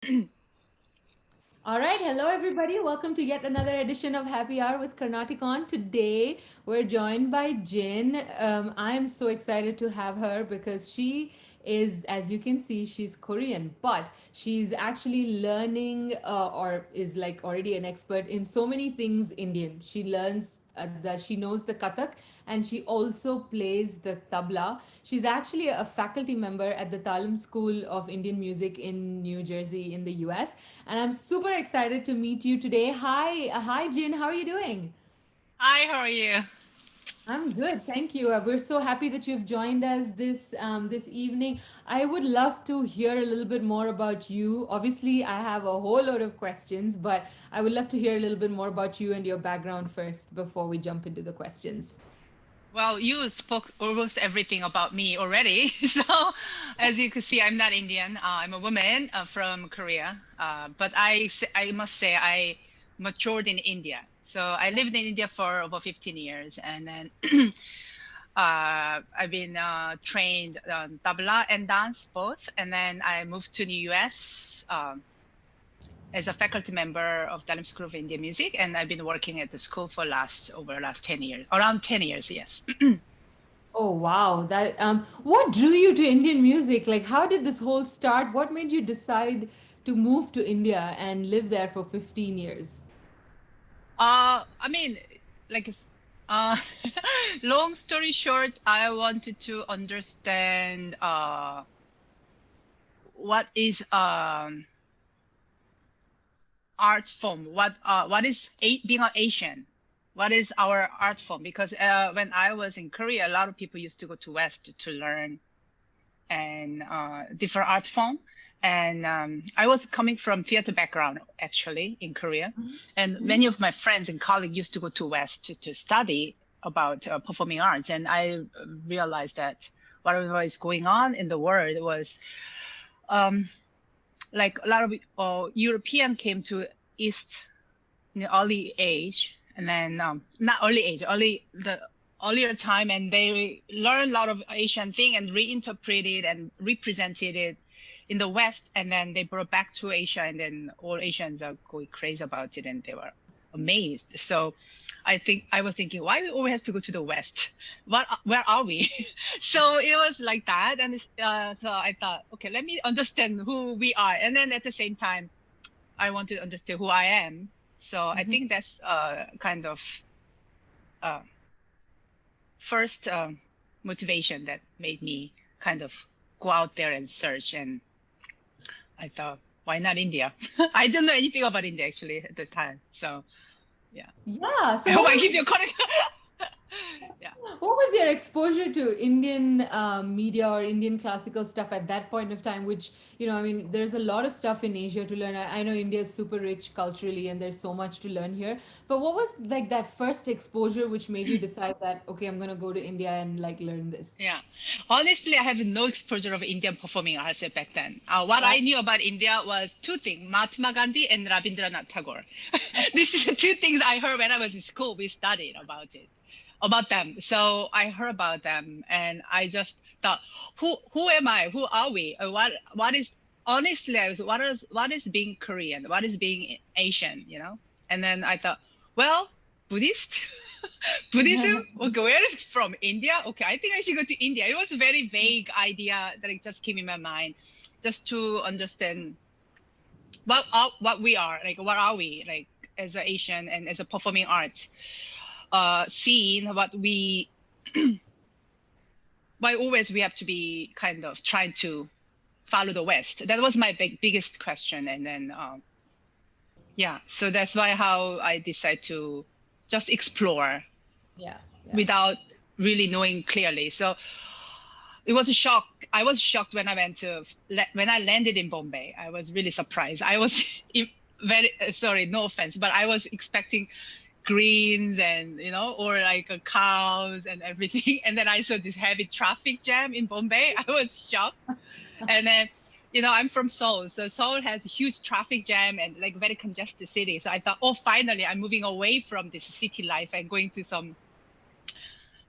All right, hello everybody. Welcome to yet another edition of Happy Hour with CarnaticON. Today we're joined by Jin. I'm so excited to have her because she is, as you can see, she's Korean, but she's actually learning or is like already an expert in so many things Indian. She learns that she knows the kathak and she also plays the tabla. She's actually a faculty member at the Talim School of Indian Music in New Jersey in the US, and I'm super excited to meet you today. Hi Jin, how are you doing? Hi, how are you? I'm good, thank you. We're so happy that you've joined us this evening. I would love to hear a little bit more about you. Obviously, I have a whole lot of questions, but I would love to hear a little bit more about you and your background first before we jump into the questions. Well, you spoke almost everything about me already. So, as you can see, I'm not Indian. I'm a woman from Korea. But I must say, I matured in India. So, I lived in India for over 15 years. And then I've been trained on tabla and dance both. And then I moved to the US. As a faculty member of Dalim School of Indian Music, and I've been working at the school for last 10 years, around 10 years, yes. Oh wow, that what drew you to Indian music? Like how did this whole start? What made you decide to move to India and live there for 15 years? I mean, like, uh, long story short, I wanted to understand what is art form, what is being an Asian, what is our art form? Because when I was in Korea, a lot of people used to go to West to learn and different art form. And I was coming from theater background actually in Korea, and Mhm. many of my friends and colleagues used to go to West to study about performing arts. And I realized that whatever is going on in the world was um, like a lot of European came to East in the early age, and then not early age, early the earlier time, and they learned a lot of Asian thing and reinterpreted and represented it in the West, and then they brought back to Asia, and then all Asians are going crazy about it, and they were amazed. So I think I was thinking, why we always have to go to the West? Where are we? So it was like that, and so I thought, okay, let me understand who we are, and then at the same time, I want to understand who I am. So I Mhm. think that's kind of uh, first motivation that made me kind of go out there and search. And I thought, why not India? I didn't know anything about India actually at the time. So yeah, Yeah, I so hope I give you a correct. Yeah. what was your exposure to Indian media or Indian classical stuff at that point of time? Which, I mean, there's a lot of stuff in Asia to learn. I know India is super rich culturally and there's so much to learn here. But what was like that first exposure which made you decide that, okay, I'm gonna go to India and like learn this? Yeah, honestly, I have no exposure of Indian performing arts back then. What I Wow. knew about India was two things: Mahatma Gandhi and Rabindranath Tagore. This is the two things I heard when I was in school. We studied about it, about them. So I heard about them, and I just thought, who am I? Who are we? What is honestly? I was what is being Korean? What is being Asian? And then I thought, well, Buddhist. Buddhism? Okay, where is it from? India? Okay, I think I should go to India. It was a very vague idea that it just came in my mind, just to understand what we are, like what are we like as an Asian and as a performing art scene. Why always we have to be kind of trying to follow the West. That was my biggest question, and then yeah, so that's why how I decided to just explore Yeah, yeah. without really knowing clearly. So it was a shock. I was shocked when when I landed in Bombay. I was really surprised. I was very sorry, no offense, but I was expecting greens and or like cows and everything, and then I saw this heavy traffic jam in Bombay. I was shocked, and then. I'm from Seoul, so Seoul has a huge traffic jam and like very congested city. So I thought, oh, finally, I'm moving away from this city life and going to some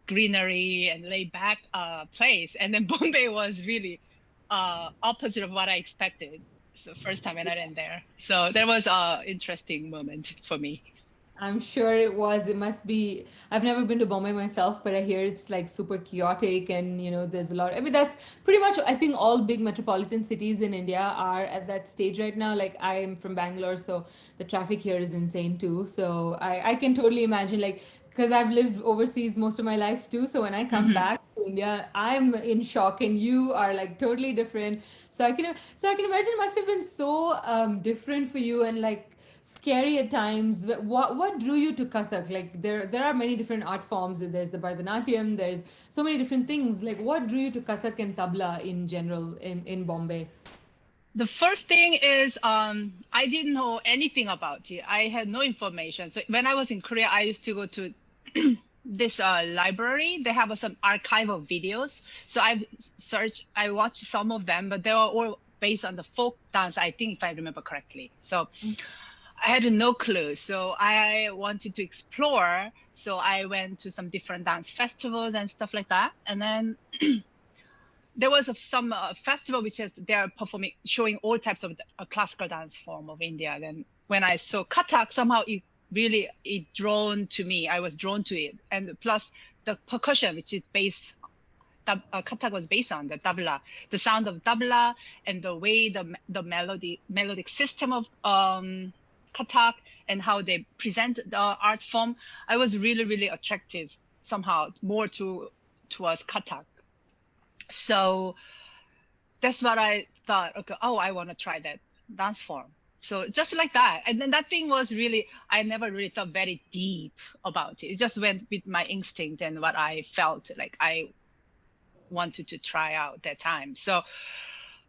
greenery and laid back place. And then Bombay was really opposite of what I expected. So first time when I went there. So that was a interesting moment for me. I'm sure it was. It must be. I've never been to Bombay myself, but I hear it's like super chaotic and there's a lot. I mean, that's pretty much, I think all big metropolitan cities in India are at that stage right now. Like I am from Bangalore, so the traffic here is insane too. So I can totally imagine, like, because I've lived overseas most of my life too. So when I come Hmm. back to India, I'm in shock, and you are like totally different. So I can imagine it must have been so different for you, and like scary at times. What drew you to Kathak? Like there are many different art forms. There's the Bharatanatyam. There's so many different things. Like what drew you to Kathak and tabla in general in Bombay? The first thing is I didn't know anything about it. I had no information. So when I was in Korea, I used to go to this library. They have some archive of videos. So I watched some of them, but they were all based on the folk dance, I think, if I remember correctly. So I had no clue. So I wanted to explore. So I went to some different dance festivals and stuff like that. And then there was some festival which is they are performing, showing all types of classical dance form of India. Then when I saw Kathak, somehow it drawn to me. I was drawn to it, and plus the percussion, which is based. Kathak was based on the tabla, the sound of tabla, and the way the melodic system of Kathak and how they present the art form. I was really attracted somehow more towards Kathak. So that's what I thought. Okay, oh, I want to try that dance form. So just like that, and then that thing was really, I never really thought very deep about it. It just went with my instinct and what I felt like I wanted to try out that time. So,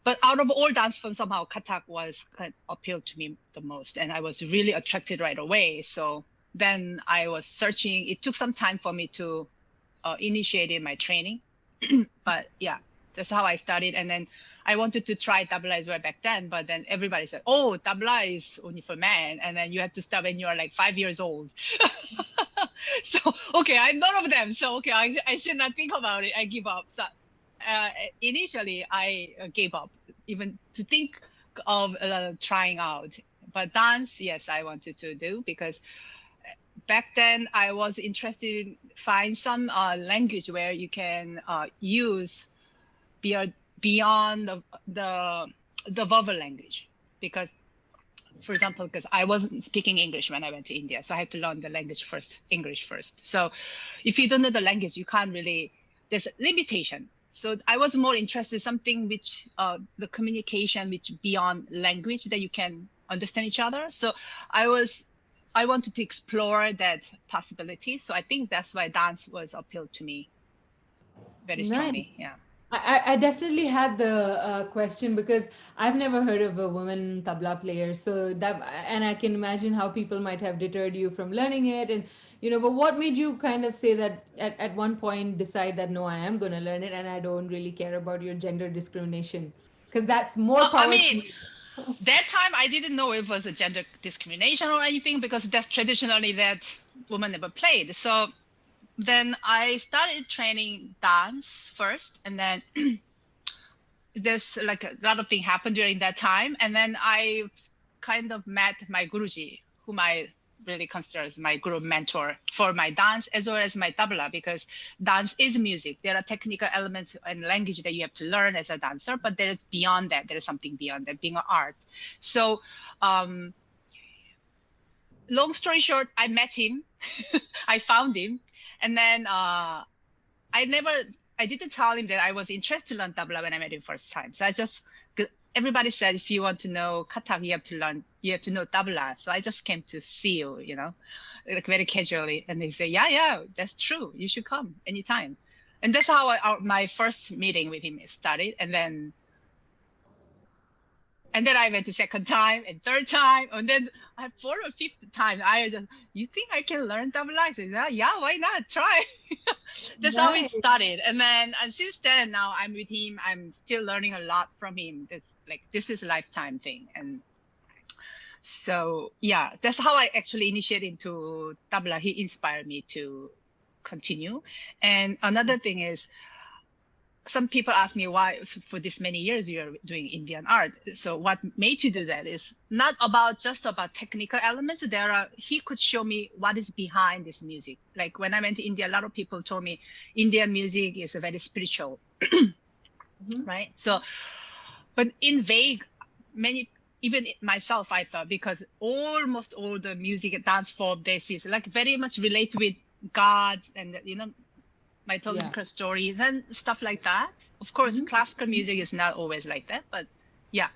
but out of all dance forms, somehow Kathak was kind of appealed to me the most, and I was really attracted right away. So then I was searching. It took some time for me to initiate my training, but yeah, that's how I started. And then I wanted to try tabla as well back then, but then everybody said, "Oh, tabla is only for men, and then you have to start when you are like 5 years old." So okay, I'm none of them. So okay, I should not think about it. I give up. So uh, initially, I gave up even to think of trying out. But dance, yes, I wanted to do because back then I was interested in find some language where you can use beyond the the verbal language, because for example, because I wasn't speaking English when I went to India, so I had to learn the language first, English first. So if you don't know the language, you can't really, there's a limitation. So I was more interested in something which the communication which beyond language that you can understand each other. So I wanted to explore that possibility. So I think that's why dance was appealed to me very Nice. strongly. Yeah. I definitely had the question because I've never heard of a woman tabla player. So that, and I can imagine how people might have deterred you from learning it. And, but what made you kind of say that at one point decide that no, I am going to learn it and I don't really care about your gender discrimination? Because that's more I power to mean, you. that time I didn't know it was a gender discrimination or anything, because that's traditionally that women never played. So then I started training dance first, and then there's like a lot of things happened during that time, and then I kind of met my guruji, whom I really consider as my guru mentor for my dance as well as my tabla, because dance is music. There are technical elements and language that you have to learn as a dancer, but there is beyond that. There is something beyond that, being an art. So um, long story short, I met him. I found him, and then I never, I didn't tell him that I was interested to learn tabla when I met him first time. So I just, 'cause everybody said if you want to know kathak, you have to know tabla. So I just came to see you, like very casually. And they say, yeah, that's true. You should come anytime. And that's how my first meeting with him started. And then I went the second time and third time, and then I fourth or fifth time. I was just, you think I can learn tabla? I said, yeah, why not? Try. That's how it Nice. started. And since then, now I'm with him. I'm still learning a lot from him. This is a lifetime thing. And so yeah, that's how I actually initiated into tabla. He inspired me to continue. And another thing is some people ask me why for this many years you're doing Indian art. So what made you do that is not about just about technical elements. He could show me what is behind this music. Like when I went to India, a lot of people told me Indian music is a very spiritual, Mhm. right? So, but in vague, many, even myself, I thought, because almost all the music and dance form this is like very much related with gods and, Yeah. mythological stories and stuff like that. Of course, Mhm. classical music is not always like that, but yeah.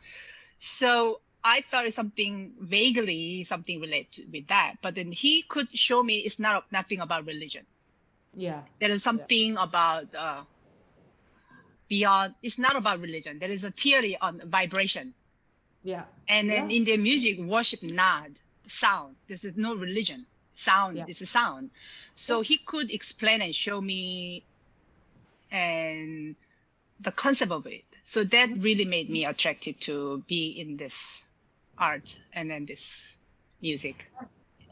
So I thought it's something related with that. But then he could show me it's nothing about religion. Yeah. There is Yeah. something about beyond. It's not about religion. There is a theory on vibration, Yeah. and then Yeah. in their music, worship nad, sound. This is no religion. Sound. Yeah. This is sound. Yeah. So he could explain and show me and the concept of it. So that really made me attracted to be in this art and then this music.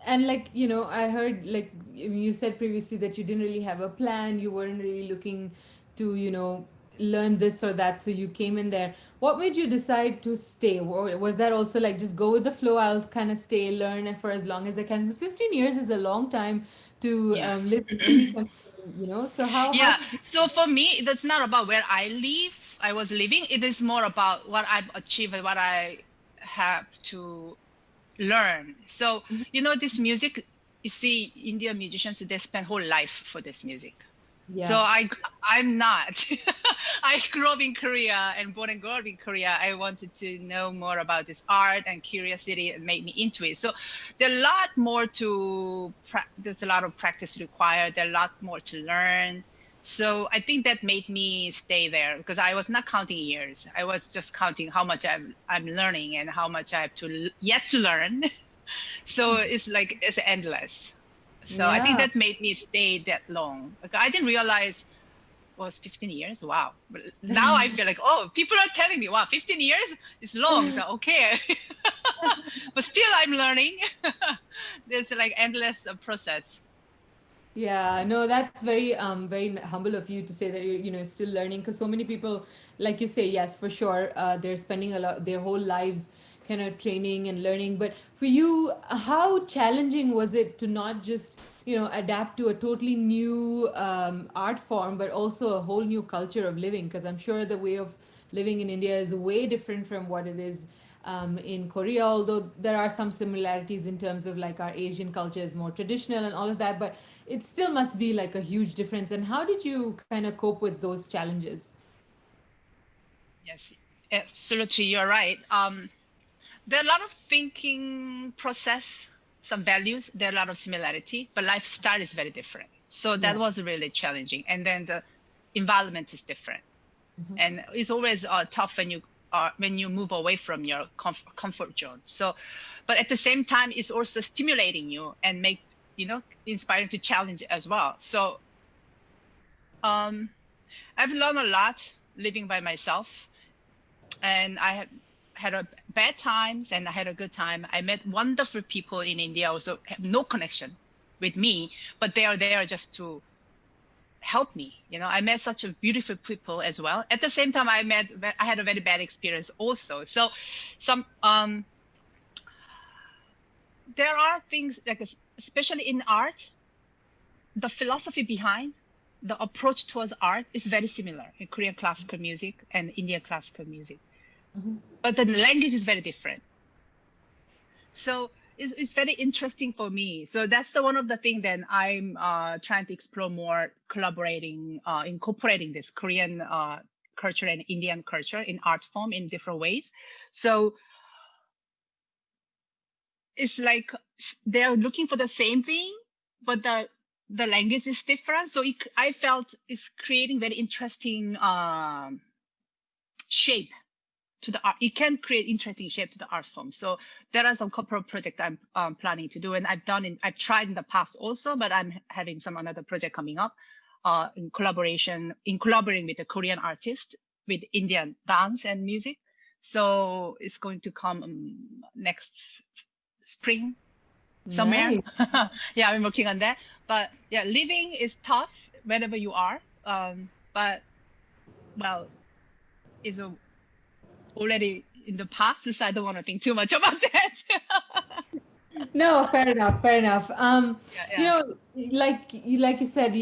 And like, I heard like you said previously that you didn't really have a plan, you weren't really looking to, learn this or that, so you came in there. What made you decide to stay? Or was that also like just go with the flow, I'll kind of stay, learn and for as long as I can? Because 15 years is a long time to Yeah. live in any country, so how Yeah. did you? So for me, it's not about where I was living. It is more about what I've achieved and what I have to learn. So, this music, you see, Indian musicians, they spend whole life for this music. So Yeah. I'm not. I grew up in Korea and born and grew up in Korea. I wanted to know more about this art and curiosity and made me into it. So there's a lot more there's a lot of practice required. There's a lot more to learn. So I think that made me stay there because I was not counting years. I was just counting how much I'm learning and how much I have yet to learn. So it's like it's endless. So I think Yeah. that made me stay that long. Like I didn't realize it was 15 years. Wow. But now I feel like, oh, people are telling me, wow, 15 years is long. So okay. But still I'm learning. There's like endless process. Yeah, no, that's very humble of you to say that you're, still learning, because so many people, like you say, yes, for sure, they're spending a lot their whole lives kind of training and learning. But for you, how challenging was it to not just, adapt to a totally new art form, but also a whole new culture of living? Because I'm sure the way of living in India is way different from what it is in Korea, although there are some similarities in terms of like our Asian culture is more traditional and all of that, but it still must be like a huge difference. And how did you kind of cope with those challenges? Yes, absolutely. You're right. There are a lot of thinking process, some values, there are a lot of similarity, but lifestyle is very different. So that Yeah. was really challenging. And then the environment is different. And it's always tough when you move away from your comfort zone. So, but at the same time, it's also stimulating you and inspiring to challenge as well. So, um, I've learned a lot living by myself, and I had a bad times and I had a good time. I met wonderful people in India, also have no connection with me, but they are there just to help me. I met such a beautiful people as well. At the same time, I had a very bad experience also. So some there are things like especially in art, the philosophy behind the approach towards art is very similar in Korean classical music and Indian classical music, but the language is very different. So it's very interesting for me. So that's one of the things that I'm trying to explore more, collaborating, incorporating this Korean culture and Indian culture in art form in different ways. So it's like they're looking for the same thing, but the language is different. So I felt it's creating very interesting shape to the art. It can create interesting shape to the art form. So there are some corporate projects I'm planning to do, and I've tried in the past also, but I'm having some another project coming up in collaborating with a Korean artist with Indian dance and music. So it's going to come next spring somewhere. Nice. Yeah, I'm working on that. But yeah, living is tough wherever you are. But well, is already in the past, so I don't want to think too much about that. No, fair enough, fair enough. Yeah, You yeah. know, like you said,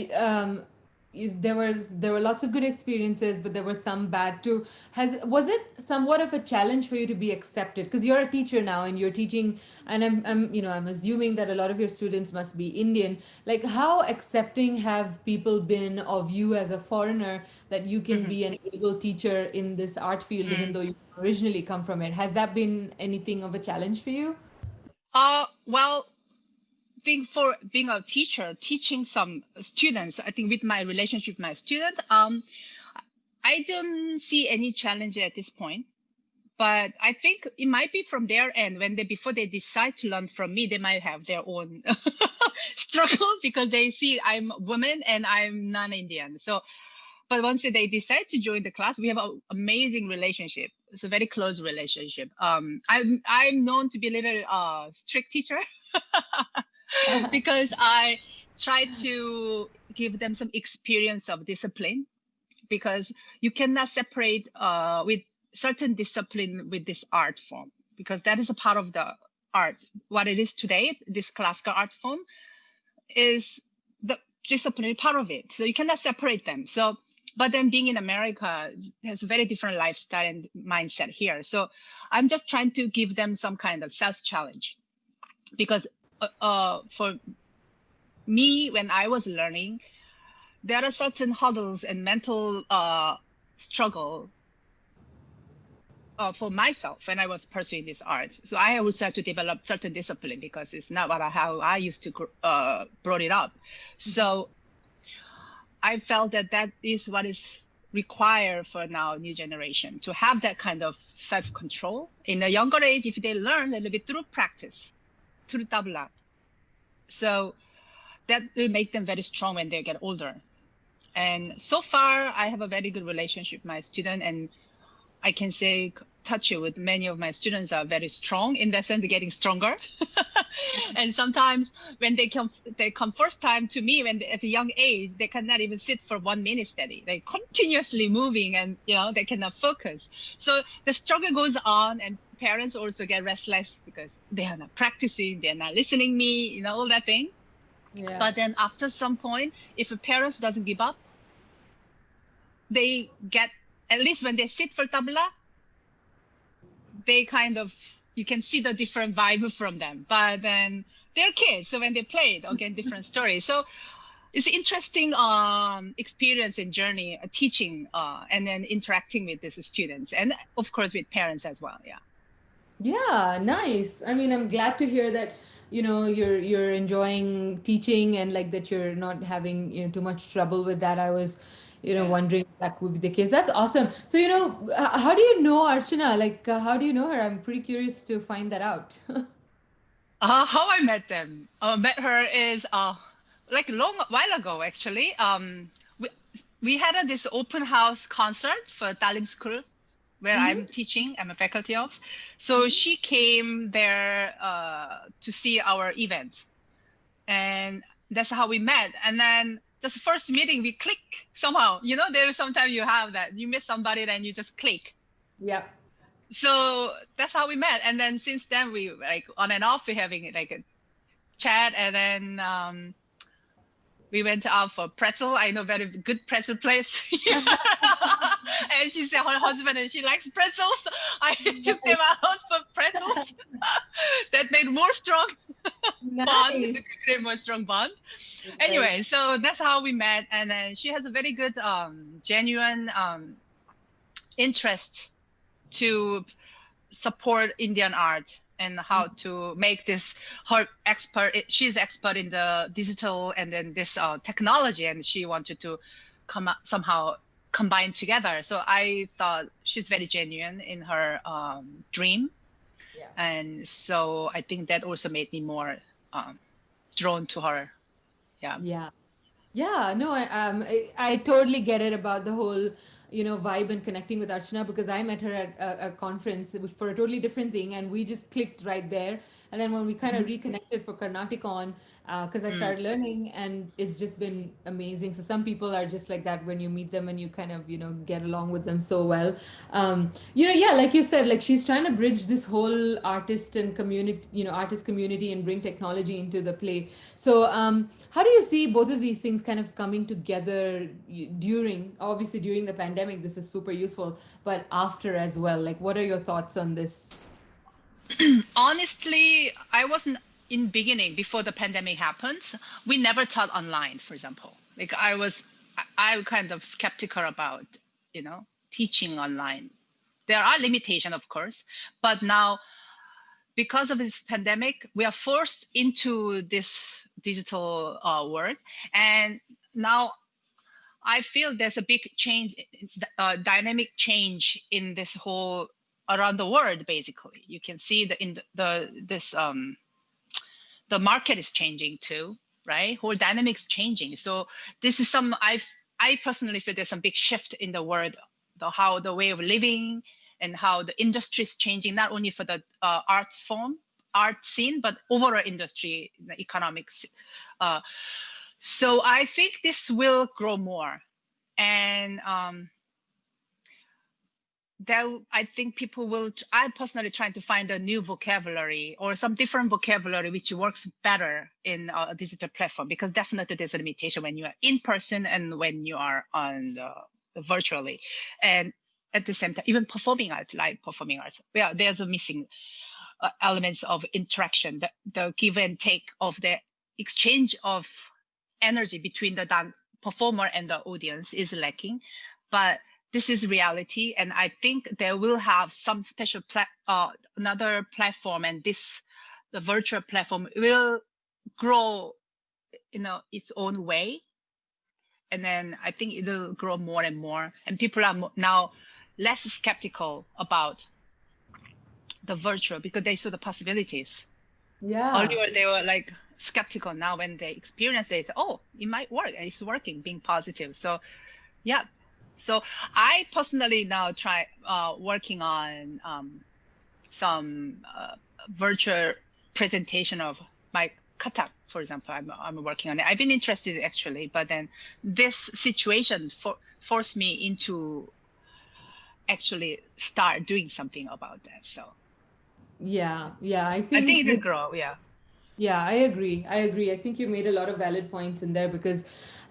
there were lots of good experiences, but there were some bad too. Was it somewhat of a challenge for you to be accepted? Because you're a teacher now and you're teaching, and I'm assuming that a lot of your students must be Indian. Like, how accepting have people been of you as a foreigner that you can Hmm. be an able teacher in this art field, even Mm. though you originally come from it? Has that been anything of a challenge for you? Well, being a teacher, teaching some students, I think with my relationship with my student, I don't see any challenge at this point. But I think it might be from their end when they before they decide to learn from me, they might have their own struggle because they see I'm a woman and I'm non-Indian. So, but once they decide to join the class, we have an amazing relationship. It's a very close relationship. I'm known to be a little strict teacher because I try to give them some experience of discipline because you cannot separate with certain discipline with this art form because that is a part of the art. What it is today, this classical art form is the disciplinary part of it. So you cannot separate them. So, but then being in America has a very different lifestyle and mindset here. So I'm just trying to give them some kind of self challenge because for me, when I was learning, there are certain hurdles and mental struggle for myself when I was pursuing this art. So I also have to develop certain discipline because it's not how I used to brought it up. So I felt that that is what is required for now new generation to have that kind of self control in a younger age if they learn a little bit through practice, through tabla. So that will make them very strong when they get older. And so far, I have a very good relationship with my student, and I can say, touch it with many of my students are very strong in that sense, getting stronger. And sometimes when they come first time to me when at a young age, they cannot even sit for 1 minute steady. They continuously moving, and they cannot focus. So the struggle goes on, and parents also get restless because they are not practicing, they're not listening me, all that thing. Yeah. But then after some point, if a parent doesn't give up, they get at least when they sit for tabla, they kind of you can see the different vibe from them. But then they're kids, so when they play it, again different story. So it's interesting experience and journey teaching and then interacting with these students and of course with parents as well. Yeah. Yeah, nice. I mean, I'm glad to hear that, you're enjoying teaching and like that you're not having, too much trouble with that. I was, Yeah. wondering if that would be the case. That's awesome. So, how do you know Archana? Like, how do you know her? I'm pretty curious to find that out. How I met them. Met her is like a long while ago actually. We had this open house concert for Talim School where Mm-hmm. I'm teaching. I'm a faculty of. So she came there to see our event, and that's how we met. And then just first meeting, we click somehow. There's sometimes you have that you meet somebody, then you just click. Yeah. So that's how we met. And then since then, we like on and off, we having like a chat, and then we went out for pretzel. I know very good pretzel place. And she said her husband and she likes pretzels. I took them out for pretzels. That made more strong bond, Nice. create more strong bond. Right. Anyway, so that's how we met. And then she has a very good, genuine interest to support Indian art and how to make this her expert. She's expert in the digital and then this technology, and she wanted to somehow combine together. So I thought she's very genuine in her dream, Yeah. and so I think that also made me more drawn to her. Yeah. Yeah. Yeah, no, I totally get it about the whole vibe and connecting with Archana, because I met her at a conference for a totally different thing, and we just clicked right there. And then when we kind of Mhm. reconnected for CarnaticON, because I Mm. started learning, and it's just been amazing. So some people are just like that when you meet them and you kind of get along with them so well. Yeah, like you said, like she's trying to bridge this whole artist community and bring technology into the play. So how do you see both of these things kind of coming together obviously during the pandemic? This is super useful, but after as well, like what are your thoughts on this? Honestly, I wasn't in beginning before the pandemic happened. We never taught online, for example. Like I kind of skeptical about, teaching online. There are limitations, of course, but now because of this pandemic, we are forced into this digital world, and now I feel there's a big change, dynamic change in this whole around the world. Basically, you can see the market is changing too, right? Whole dynamics changing. So this is I personally feel there's some big shift in the world, how the way of living and how the industry is changing, not only for the art scene, but overall industry, the economics. Uh, so I think this will grow more, and I think people will. I'm personally trying to find a new vocabulary or some different vocabulary which works better in a digital platform, because definitely there's a limitation when you are in person and when you are on the virtually, and at the same time, even performing arts, like performing arts, yeah, there's a missing elements of interaction, the give and take of the exchange of energy between the performer and the audience is lacking. But this is reality, and I think they will have some special another platform, and the virtual platform will grow its own way, and then I think it will grow more and more, and people are now less skeptical about the virtual because they saw the possibilities. Yeah. Earlier they were like skeptical. Now when they experience it, oh, it might work, and it's working, being positive. So yeah. So I personally now try working on some virtual presentation of my kathak, for example. I'm working on it. I've been interested actually, but then this situation forced me into actually start doing something about that. So Yeah, I I think think it will this. grow. Yeah. Yeah, I agree. I agree. I think you made a lot of valid points in there, because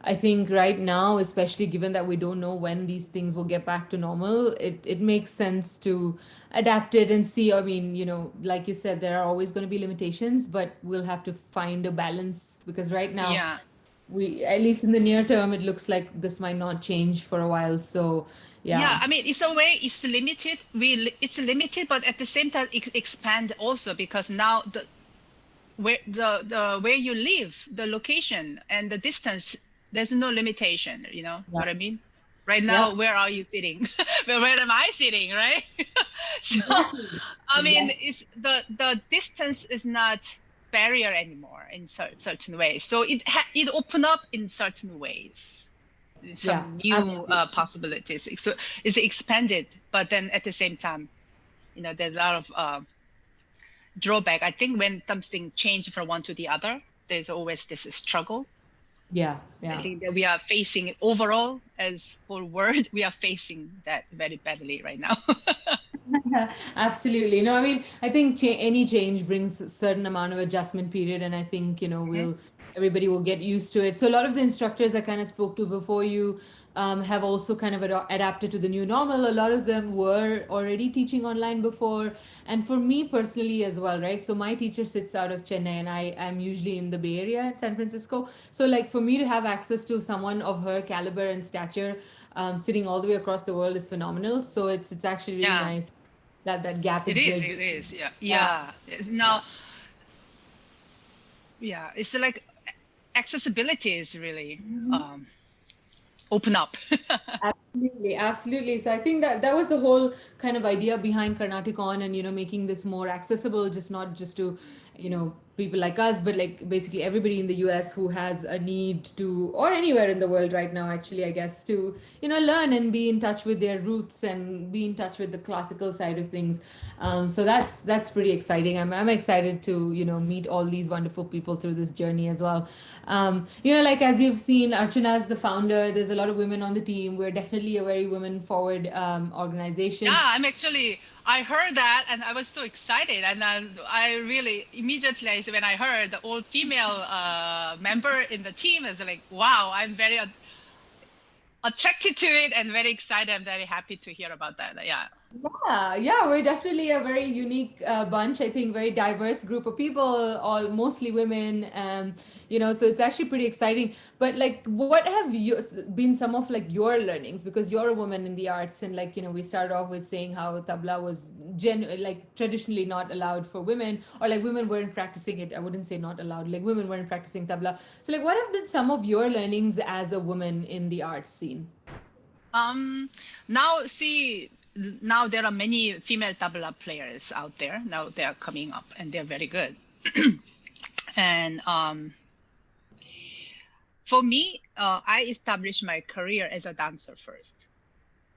I think right now, especially given that we don't know when these things will get back to normal, it makes sense to adapt it and see. I mean, like you said, there are always going to be limitations, but we'll have to find a balance, because right now, Yeah. at least in the near term, it looks like this might not change for a while. So, Yeah, yeah. I mean, it's a way it's limited. It's limited, but at the same time, it expand also, because now the where you live, the location and the distance, there's no limitation. You know Yeah. what I mean? Right Yeah. now, where are you sitting? Where am I sitting? Right? So, Exactly. I mean, Exactly. it's the distance is not barrier anymore in certain ways. So it open up in certain ways Yeah. some new Absolutely. possibilities. So it's expanded, but then at the same time, there's a lot of drawback. I think when something change from one to the other, there's always this struggle. Yeah. I Yeah. think that we are facing overall as whole world, we are facing that very badly right now. Absolutely. No, I mean, I think any change brings a certain amount of adjustment period, and I think, Mhm. everybody will get used to it. So a lot of the instructors I kind of spoke to before you have also kind of adapted to the new normal. A lot of them were already teaching online before, and for me personally as well, right? So my teacher sits out of Chennai, and I'm usually in the Bay Area in San Francisco. So like for me to have access to someone of her caliber and stature, sitting all the way across the world is phenomenal. So it's actually really Yeah, nice that gap it is is. bridged. It is. Yeah. Yeah, Yeah. yeah, Now, yeah, it's like accessibility is really open up. absolutely, absolutely. So I think that was the whole kind of idea behind CarnaticON, and making this more accessible, just not just to, people like us, but like basically everybody in the US who has a need to, or anywhere in the world right now, actually, I guess, to, learn and be in touch with their roots and be in touch with the classical side of things. So that's pretty exciting. I'm excited to, meet all these wonderful people through this journey as well. Like as you've seen, Archana is the founder. There's a lot of women on the team. We're definitely a very women forward Yeah, organization. I'm actually, I heard that and I was so excited. And then I really immediately, when I heard the all female member in the team, is like, wow, I'm very attracted to it and very excited. I'm very happy to hear about that. Yeah. Yeah, we're definitely a very unique bunch. I think very diverse group of people, all mostly women. So it's actually pretty exciting. But like, what have you been some of like your learnings? Because you're a woman in the arts, and like, we started off with saying how tabla was like traditionally not allowed for women, or like women weren't practicing it. I wouldn't say not allowed, like women weren't practicing tabla. So like, what have been some of your learnings as a woman in the arts scene? Um, Now see, now there are many female tabla players out there. Now they are coming up and they're very good. And for me, I established my career as a dancer first.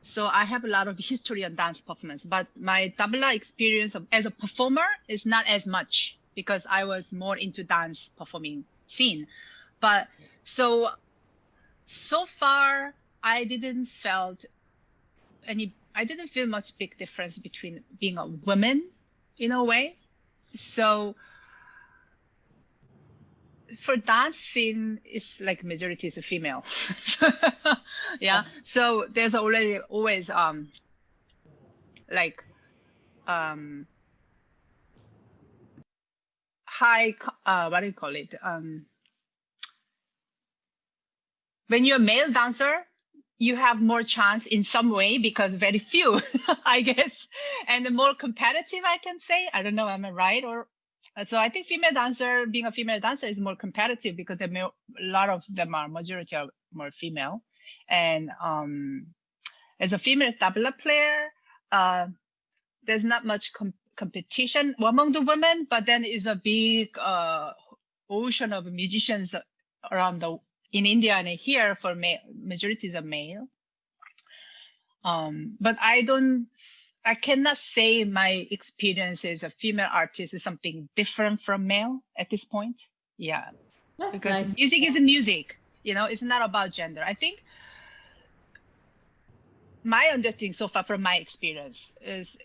So I have a lot of history on dance performance, but my tabla experience as a performer is not as much because I was more into dance performing scene. But so far, I didn't felt I didn't feel much big difference between being a woman in a way. So for dance scene, it's like majority is a female. Yeah. So there's already always like um what do you call it? When you're a male dancer, you have more chance in some way because very few, I guess, and more competitive, I can say. I don't know, am I right? Or so I think female dancer, being a female dancer, is more competitive because a lot of them are majority are more female, and as a female tabla player, uh, there's not much competition among the women, but then is a big ocean of musicians around the in India and here for majority is a male. But I cannot say my experience as a female artist is something different from male at this point. Yeah, That's because nice. music is music, it's not about gender. I think my understanding so far from my experience is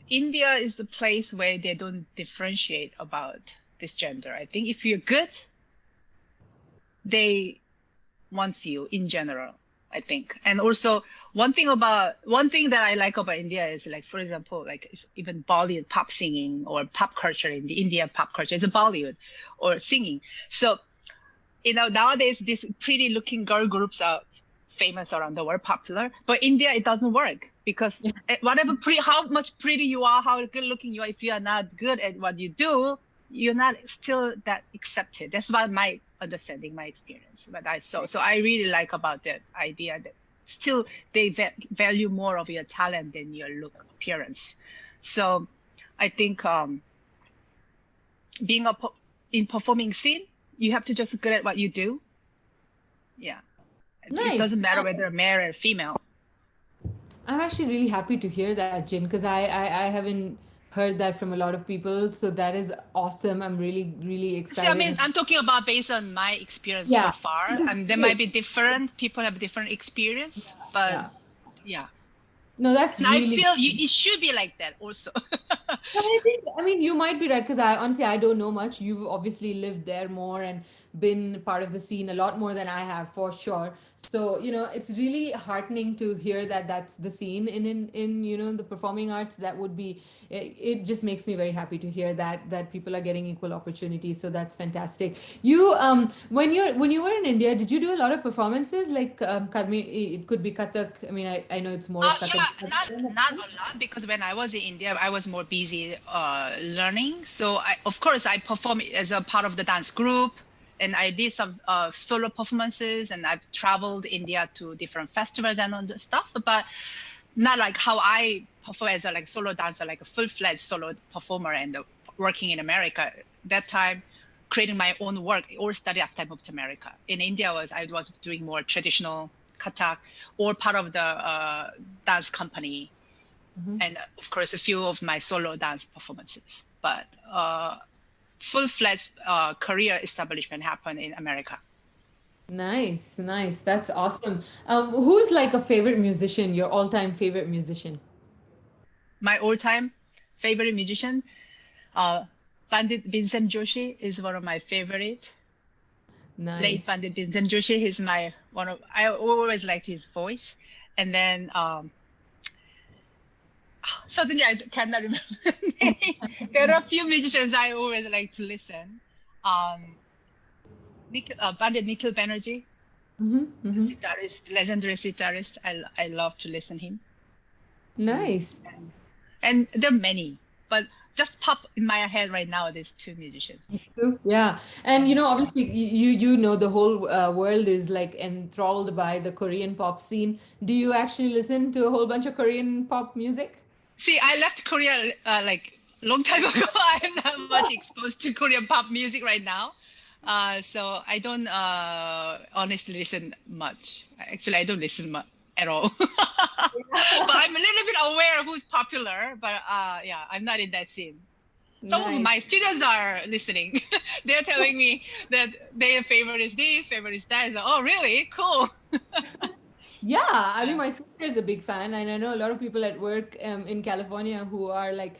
India is the place where they don't differentiate about this gender. I think if you're good, they wants you in general, I think. And also one thing that I like about India is like, for example, like even Bollywood pop singing or pop culture in the India pop culture is a Bollywood or singing. So, nowadays these pretty looking girl groups are famous around the world, popular, but India, it doesn't work because whatever how much pretty you are, how good looking you are, if you are not good at what you do, you're not still that accepted. That's what my understanding, my experience. But I saw, so I really like about that idea that still they value more of your talent than your look appearance. So I think being in performing scene, you have to just good at what you do. Yeah, it Nice. doesn't matter whether male or female. I'm actually really happy to hear that, Jin, because I haven't heard that from a lot of people. So that is awesome. I'm really, really See, I excited. mean, I'm talking about based on my experience so Yeah, far. this is And there might great. be different people have different experience, but Yeah. yeah. No, that's And I really. feel it should be like that also. No, I mean, you might be right because I honestly I don't know much. You've obviously lived there more and been part of the scene a lot more than I have for sure. So, it's really heartening to hear that that's the scene in the performing arts. That would be it just makes me very happy to hear that people are getting equal opportunities. So that's fantastic. You when you were in India, did you do a lot of performances like it could be kathak. I mean, I know it's more of kathak. Yeah, not a lot because when I was in India, I was more busy learning. So of course I perform as a part of the dance group, and I did some solo performances, and I've traveled India to different festivals and all the stuff, but not like how I perform as a like solo dancer, like a full-fledged solo performer and working in America. That time, creating my own work or study after I moved to America. In India, I was doing more traditional kathak or part of the dance company, and of course a few of my solo dance performances. But full-fledged career establishment happened in America. Nice, nice. That's awesome. Who's like a favorite musician, your all-time favorite musician? My all-time favorite musician, uh, Pandit Vincent Joshi is one of my favorite. Late Nice. Pandit Vincent Joshi, he's my one of. I always liked his voice, and then suddenly I cannot remember the name. There are a few musicians I always like to listen. Pandit Nikhil Banerjee, Mm-hmm, mm-hmm. sitarist, legendary sitarist. I love to listen him. Mm. Nice. And there are many, but just pop in my head right now. These two musicians. True. Yeah. And Mm. obviously you know the whole world is like enthralled by the Korean pop scene. Do you actually listen to a whole bunch of Korean pop music? See, I left Korea like long time ago. I'm not much exposed to Korean pop music right now. So I don't honestly listen much. Actually, I don't listen much at all. But I'm a little bit aware of who's popular. But yeah, I'm not in that scene. Some of Nice. my students are listening. They're telling me that their favorite is this, favorite is that. So, oh, really? Cool. Yeah, I mean, Yeah. my sister is a big fan, and I know a lot of people at work in California who are like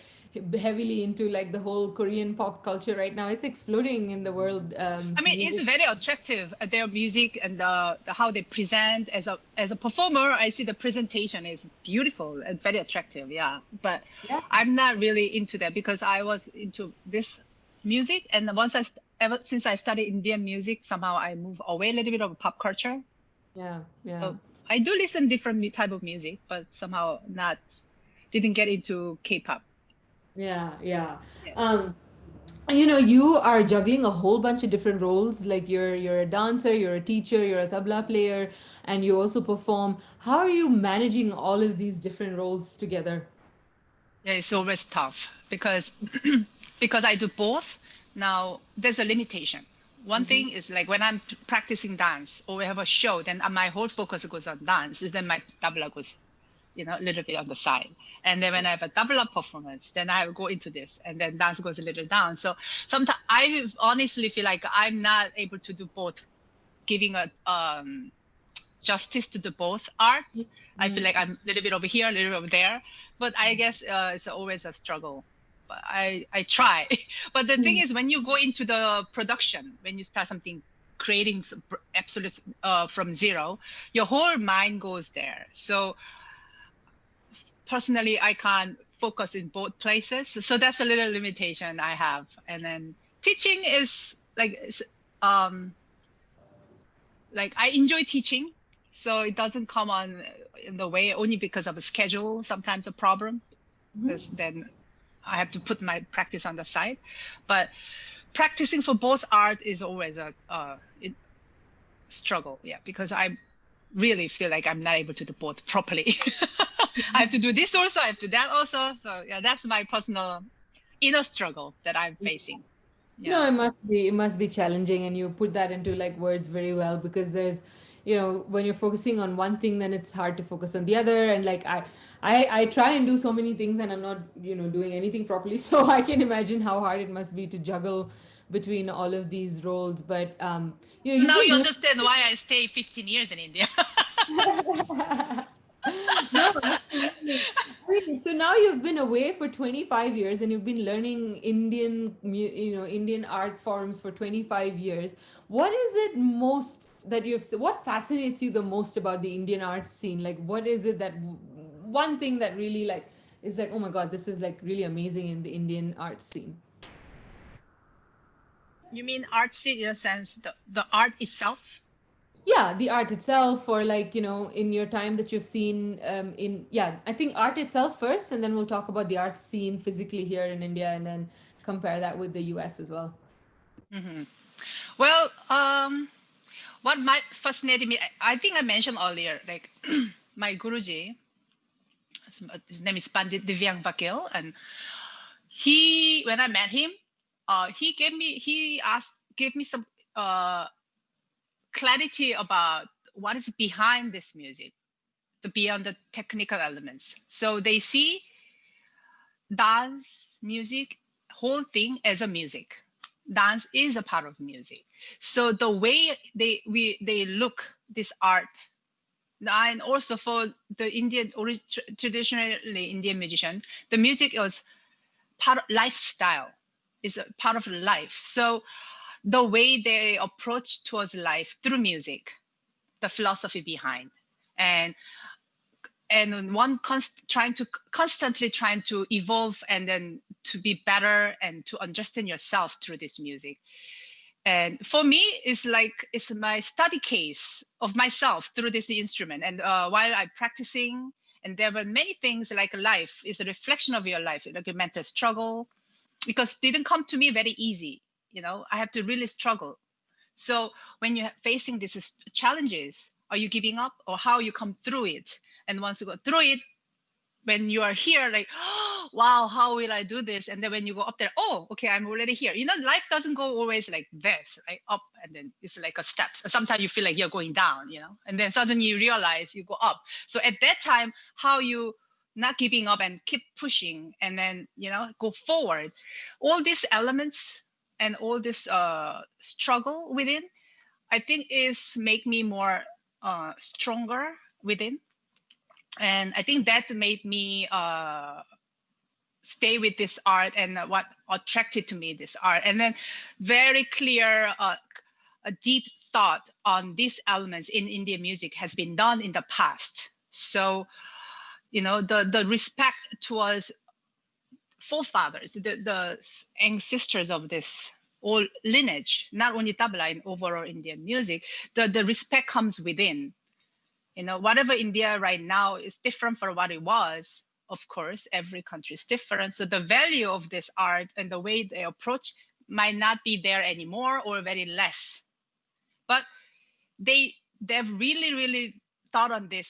heavily into like the whole Korean pop culture right now. It's exploding in the world, I mean, it's music. very attractive, their music and the how they present as a performer. I see the presentation is beautiful and very attractive. Yeah, but Yeah, I'm not really into that because I was into this music, and ever since I studied Indian music, somehow I move away a little bit of pop culture. yeah, yeah, So I do listen different type of music, but somehow not didn't get into K-pop. yeah, yeah. Yeah. Um, you are juggling a whole bunch of different roles. Like you're a dancer, you're a teacher, you're a tabla player, and you also perform. How are you managing all of these different roles together? Yeah, it's always tough because because I do both. Now there's a limitation. One Mm-hmm. thing is like when I'm practicing dance or we have a show, then my whole focus goes on dance. Then my tabla goes, a little bit on the side. And then when I have a tabla performance, then I will go into this, and then dance goes a little down. So sometimes I honestly feel like I'm not able to do both, giving a justice to the both arts. I feel like I'm a little bit over here, a little bit over there, but I guess it's always a struggle. But I try. But the thing is, when you go into the production, when you start something, creating absolute from zero, your whole mind goes there. So personally, I can't focus in both places. So that's a little limitation I have. And then teaching is um like I enjoy teaching, so it doesn't come on in the way only because of a schedule, sometimes a problem, because then I have to put my practice on the side. But practicing for both art is always a struggle, yeah, because I really feel like I'm not able to do both properly. I have to do this also, I have to do that also. So yeah, that's my personal inner struggle that I'm facing. No, Yeah. it must be challenging, and you put that into like words very well because there's, when you're focusing on one thing, then it's hard to focus on the other. And like I try and do so many things, and I'm not, doing anything properly. So I can imagine how hard it must be to juggle between all of these roles. But you've Now been you doing. understand why I stay 15 years in India. No, absolutely. I mean, so now you've been away for 25 years and you've been learning Indian art forms for 25 years. What is it most that what fascinates you the most about the Indian art scene? Like, what is it that one thing that really like is like, oh my God, this is like really amazing in the Indian art scene? You mean artsy in a sense, the art itself? Yeah, the art itself, or like, in your time that you've seen, yeah, I think art itself first, and then we'll talk about the art scene physically here in India, and then compare that with the US as well. Hmm. Well, what might fascinated me, I think I mentioned earlier, like my Guruji, his name is Pandit Divyang Vakil, and when I met him, gave me some uh, clarity about what is behind this music, the beyond the technical elements. So they see dance, music, whole thing as a music. Dance is a part of music. So the way they look this art, and also for the traditionally Indian musician, the music was part of lifestyle, is a part of life. So the way they approach towards life through music, the philosophy behind, and one constantly trying to evolve and then to be better and to understand yourself through this music. And for me, it's my study case of myself through this instrument. And while I'm practicing, and there were many things like life is a reflection of your life, like a mental struggle, because it didn't come to me very easy. I have to really struggle. So when you're facing these challenges, are you giving up, or how you come through it? And once you go through it, when you are here, like, oh, wow, how will I do this? And then when you go up there, oh, okay, I'm already here. Life doesn't go always like this, right? Up, and then it's like a steps. Sometimes you feel like you're going down, and then suddenly you realize you go up. So at that time, how you not giving up and keep pushing, and then go forward. All these elements and all this struggle within, I think, is make me more stronger within. And I think that made me stay with this art, and what attracted to me this art. And then very clear, a deep thought on these elements in Indian music has been done in the past. So the respect towards forefathers, the ancestors of this all lineage, not only tabla, in overall Indian music, the respect comes within. Whatever India right now is different from what it was. Of course, every country is different. So the value of this art and the way they approach might not be there anymore, or very less. But they've really, really thought on this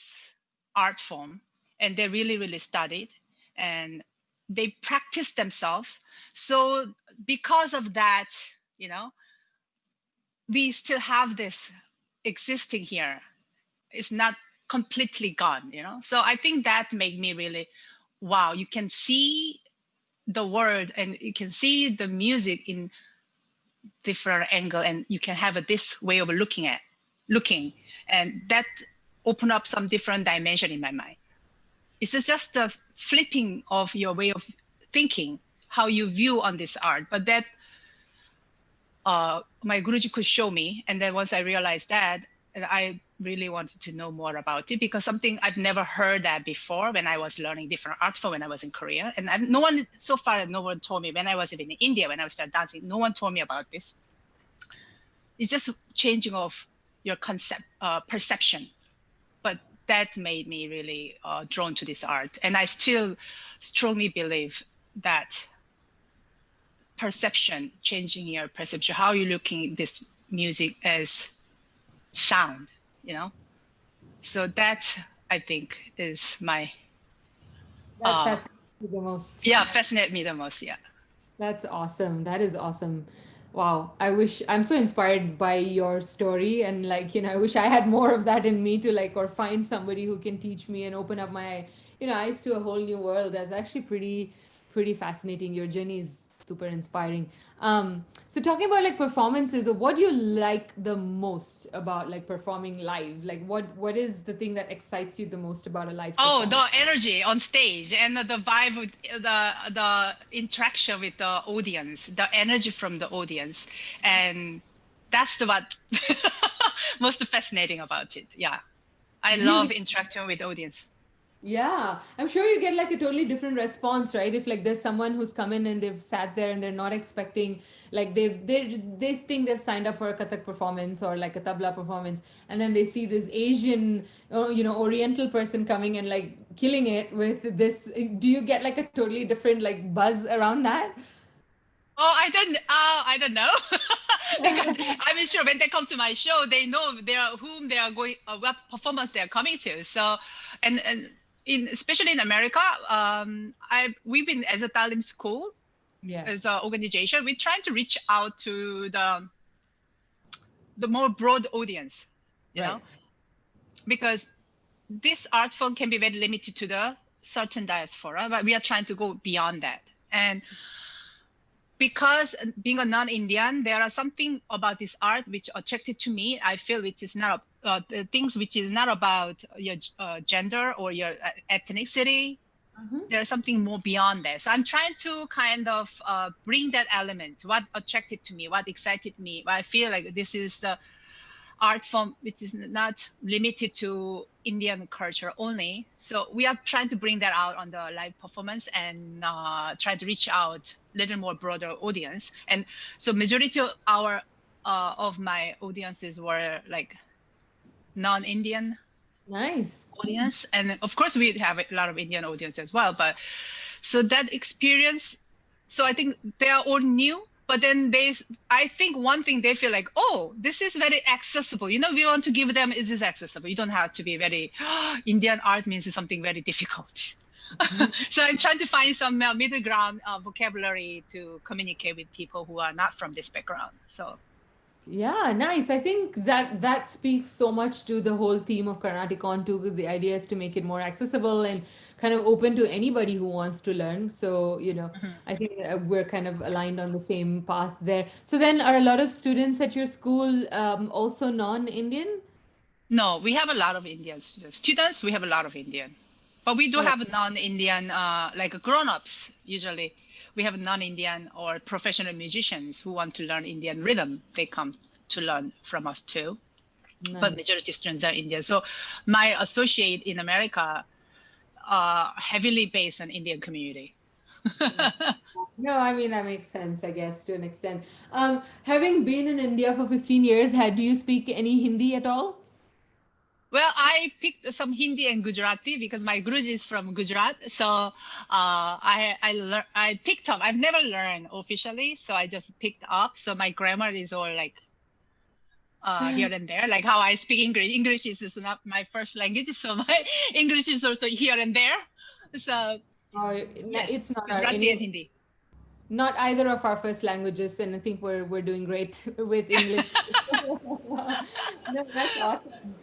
art form, and they really, really studied, and they practice themselves. So because of that, we still have this existing here. It's not completely gone. So I think that made me really, wow, you can see the word and you can see the music in different angle, and you can have this way of looking, and that open up some different dimension in my mind. It's just a flipping of your way of thinking, how you view on this art. But that my Guruji could show me. And then once I realized that, I really wanted to know more about it, because something I've never heard that before when I was learning different art form when I was in Korea. And no one told me when I was in India, when I started dancing, no one told me about this. It's just changing of your concept, perception. But that made me really drawn to this art. And I still strongly believe that perception, changing your perception, how you're looking at this music as sound, So that, I think, is my That fascinates me the most. yeah, fascinate me the most. Yeah. That's awesome. That is awesome. Wow. I'm so inspired by your story, and I wish I had more of that in me to or find somebody who can teach me and open up my, eyes to a whole new world. That's actually pretty fascinating. Your journey is super inspiring. So talking about performances, what do you like the most about performing live? What is the thing that excites you the most about a live Oh, the performance? energy on stage and the vibe with the interaction with the audience, the energy from the audience, and that's the what most fascinating about it. Yeah, I Do you love interacting with the audience. Yeah, I'm sure you get a totally different response, right? If there's someone who's come in and they've sat there and they're not expecting, they think they've signed up for a kathak performance or a tabla performance, and then they see this Asian, Oriental person coming and killing it with this. Do you get a totally different buzz around that? Oh, I don't know, because I'm sure when they come to my show, they know whom they are going, what performance they are coming to. So, and especially in America, we've been as a Talim school. Yeah. as an organization, we're trying to reach out to the more broad audience, you know, Right. because this art form can be very limited to the certain diaspora, but we are trying to go beyond that. And because being a non-Indian, there are something about this art which attracted to me. I feel which is not the things which is not about your gender or your ethnicity. Mm-hmm. There's something more beyond that. So I'm trying to kind of bring that element, what attracted to me, what excited me. I feel like this is the art form which is not limited to Indian culture only. So we are trying to bring that out on the live performance and try to reach out a little more broader audience. And so majority of my audiences were like non-Indian Nice. audience, and of course we have a lot of Indian audience as well. But so that experience, so I think they are all new, but then I think one thing they feel like, oh, this is very accessible, we want to give them, is this accessible, you don't have to be very Indian art means something very difficult. So I'm trying to find some middle ground vocabulary to communicate with people who are not from this background. So Yeah, nice. I think that speaks so much to the whole theme of CarnaticON too. The idea is to make it more accessible and kind of open to anybody who wants to learn. So, mhm. I think we're kind of aligned on the same path there. So then are a lot of students at your school also non-Indian? No, we have a lot of Indian students. Students, we have a lot of Indian. But we do Oh, have non-Indian, like grown-ups, usually. We have non-Indian or professional musicians who want to learn Indian rhythm. They come to learn from us too. But nice. majority students are Indian. So my associate in America heavily based on Indian community. Yeah. No, I mean that makes sense, I guess, to an extent. Having been in India for 15 years, do you speak any Hindi at all? Well, I picked some Hindi and Gujarati because my Guruji is from Gujarat. So I picked up. I've never learned officially, so I just picked up. So my grammar is all like here and there, like how I speak English. English is not my first language, so my English is also here and there. So Or yes, it's not our Gujarati and any Hindi. not either of our first languages, and I think we're doing great with English. No, that's awesome.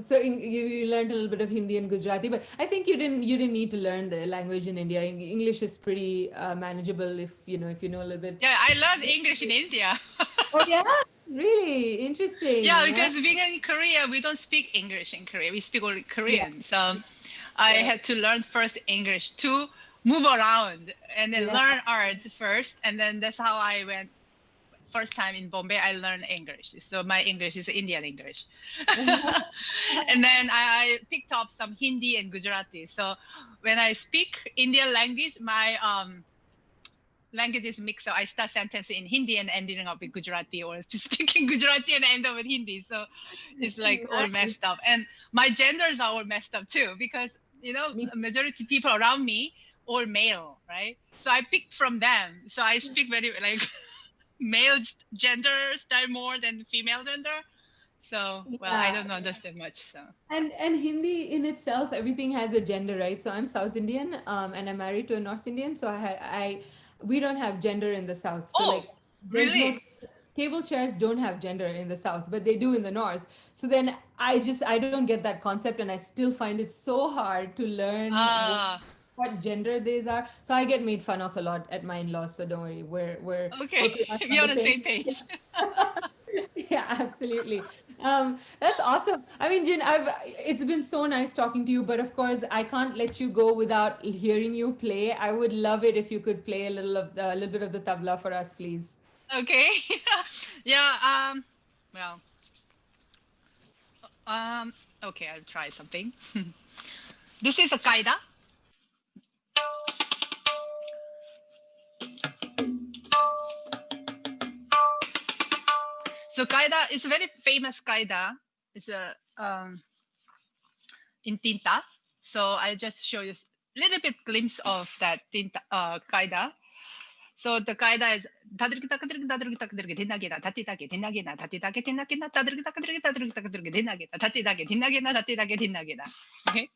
So you learned a little bit of Hindi and Gujarati, but I think you didn't need to learn the language in India. English is pretty manageable if you know a little bit. Yeah, I learned English in India. Oh yeah, really interesting. Yeah, Yeah, because being in Korea, we don't speak English in Korea. We speak only yeah, Korean. So I right. had to learn first English to move around and then Yeah. learn art first. And then that's how I went. First time in Bombay, I learned English. So my English is Indian English. And then I picked up some Hindi and Gujarati. So when I speak Indian language, my languages mix. So I start sentence in Hindi and ending up with Gujarati, or speaking Gujarati and end up with Hindi. So it's like all Nice. messed up. And my genders are all messed up too, because Me. majority people around me all male, right? So I picked from them. So I speak very like male gender style more than female gender. So well, I Yeah. don't understand much. So And Hindi in itself, everything has a gender, right? So I'm South Indian, and I'm married to a North Indian. So we don't have gender in the South. So oh, like, there's no really? table chairs don't have gender in the South, but they do in the North. So then I don't get that concept, and I still find it so hard to learn Ah, what gender these are. So I get made fun of a lot at my in-laws. So don't worry, okay. we're pretty much on We're on the the same. same page. Yeah, absolutely. That's awesome. I mean, Jin, it's been so nice talking to you, but of course, I can't let you go without hearing you play. I would love it if you could play a little bit of the tabla for us, please. Okay. Yeah. Well. Um. Okay. I'll try something. This is a kaida. So kaida is a very famous kaida. It's a in tinta. So I just show you a little bit glimpse of that tinta kaida. So the kaida is okay. Okay.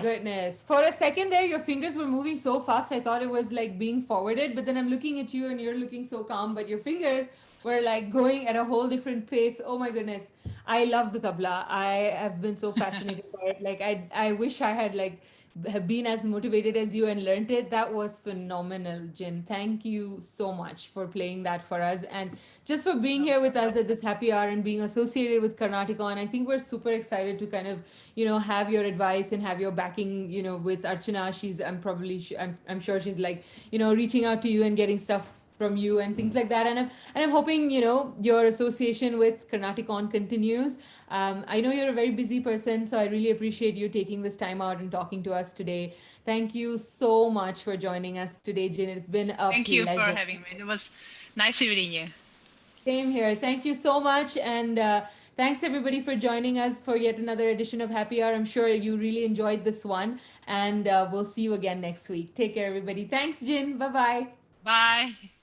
goodness. For a second there, your fingers were moving so fast, I thought it was like being forwarded. But then I'm looking at you and you're looking so calm, but your fingers were like going at a whole different pace. Oh my goodness. I love the tabla. I have been so fascinated by it. Like I wish I had like have been as motivated as you and learned it. That was phenomenal, Jin. Thank you so much for playing that for us and just for being No here with us problem. at this happy hour and being associated with CarnaticON. I think we're super excited to kind of, have your advice and have your backing, with Archana. I'm sure she's like, reaching out to you and getting stuff from you and things like that. And I'm hoping, your association with CarnaticON continues. I know you're a very busy person, so I really appreciate you taking this time out and talking to us today. Thank you so much for joining us today, Jin. It's been a Thank you for pleasure. having me. It was nice meeting you. Same here. Thank you so much. And thanks everybody for joining us for yet another edition of Happy Hour. I'm sure you really enjoyed this one. And we'll see you again next week. Take care, everybody. Thanks, Jin. Bye bye. Bye.